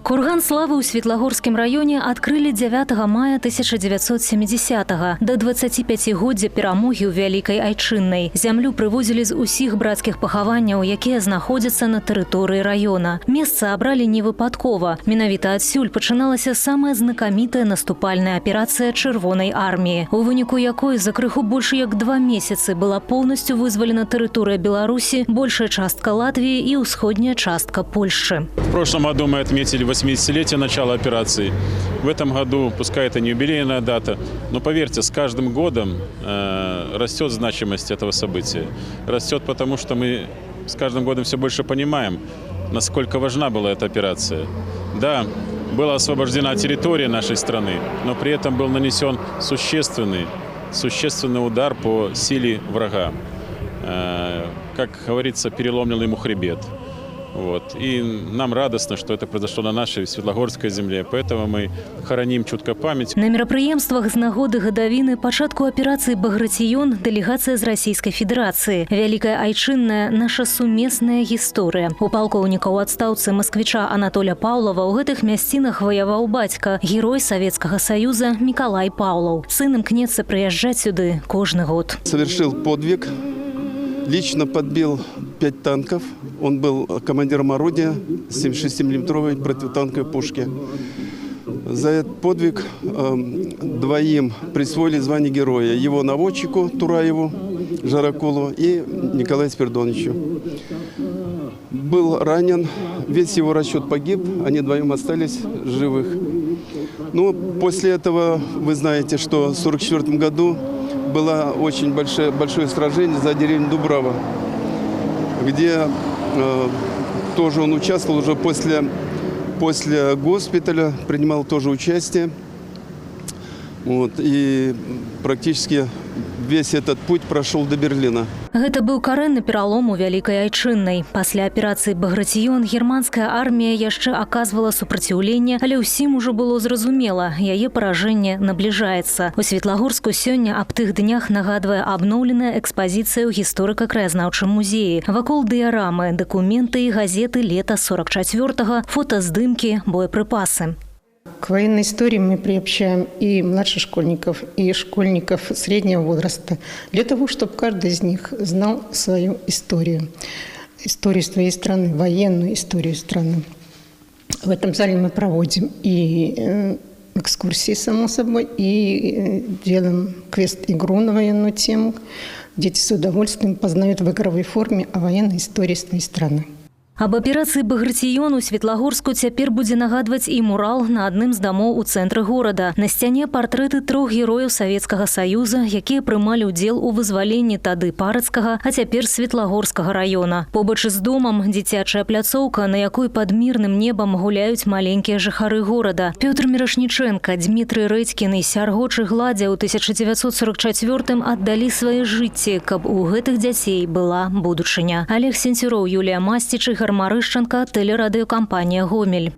Курган славы ў Светлагорскім раёне адкрылі 9 мая 1970-го, да 25-годдзя перамогі ў Вялікай Айчыннай. Зямлю прывозілі з усіх брацкіх пахаванняў, якія знаходзяцца на тэрыторыі раёна. Месца абралі не выпадкова. Менавіта адсюль пачыналася самая знакамітая наступальная аперацыя Чырвонай арміі, у выніку якой за крыху больш як 2 месяцы была поўнасцю вызвалена тэрыторыя Беларусі, большая частка Латвіі і ўсходняя частка Польшчы. В прошлом году мы отметили 80-летие начала операции. В этом году, пускай это не юбилейная дата, но поверьте, с каждым годом растет значимость этого события. Растет потому, что мы с каждым годом все больше понимаем, насколько важна была эта операция. Да, была освобождена территория нашей страны, но при этом был нанесен существенный удар по силе врага. Как говорится, переломлен ему хребет. Вот. И нам радостно, что это произошло на нашей Светлагорской земле, поэтому мы хороним чутко память. На мерапрыемствах з нагоды гадавіны пачатку аперацыі «Багратион» дэлегацыя з Расійскай Федэрацыі. Вялікая Айчынная – наша сумесная гісторыя. У палкоўніка ў адстаўцы масквіча Анатоля Паўлова ў гэтых мясцінах ваяваў бацька, герой Савецкага Саюза Мікалай Паўлаў. Сын імкнецца прыязджаць сюды кожны год. Совершил подвиг. Лично подбил 5 танков. Он был командиром орудия 76-мм противотанковой пушки. За этот подвиг двоим присвоили звание героя. Его наводчику Тураеву Жарокулу и Николаю Спиридоновичу. Был ранен, весь его расчет погиб, они двоим остались живых. Ну, после этого вы знаете, что в 1944 году было очень большое сражение за деревню Дубрава, где тоже он участвовал уже после госпиталя, принимал тоже участие. Вот, и практически весь этот путь прошел до Берлина. Гэта быў карэнны пералом у Вялікай Айчыннай. Пасля аперацыі «Багратион» германская армія яшчэ аказвала супраціўленне, але ўсім ужо было зразумела, яе паражэнне набліжаецца. У Светлагорску сёння аб тых днях нагадвае абноўленая экспазіцыя ў гісторыка-краязнаўчым музеі. Вакол дыярамы, дакументы і газеты лета 44-го, фотаздымкі, боепрыпасы. К военной истории мы приобщаем и младших школьников, и школьников среднего возраста, для того, чтобы каждый из них знал свою историю. Историю своей страны, военную историю страны. В этом зале мы проводим и экскурсии, само собой, и делаем квест-игру на военную тему. Дети с удовольствием познают в игровой форме о военной истории своей страны. Аб аперацыі «Багратион» у Светлагорску цяпер будзе нагадваць і мурал на адным з дамоў у цэнтры горада. На сцяне партрэты 3 герояў Савецкага Саюза, якія прымалі ўдзел у вызваленні тады Парацкага, а цяпер Светлагорскага раёна. Побач з домам дзіцячая пляцоўка, на якой пад мірным небам гуляюць маленькія жыхары горада. Пётр Мірашнічэнка, Дмітрый Рэдзькін і Сярго Чыгладзя ў 1944-м аддалі свае жыцці, каб у гэтых дзяцей была будучыня. Олег Сенцюроў, Юлія Масцічык, Марышченко, телерадиокомпания «Гомель».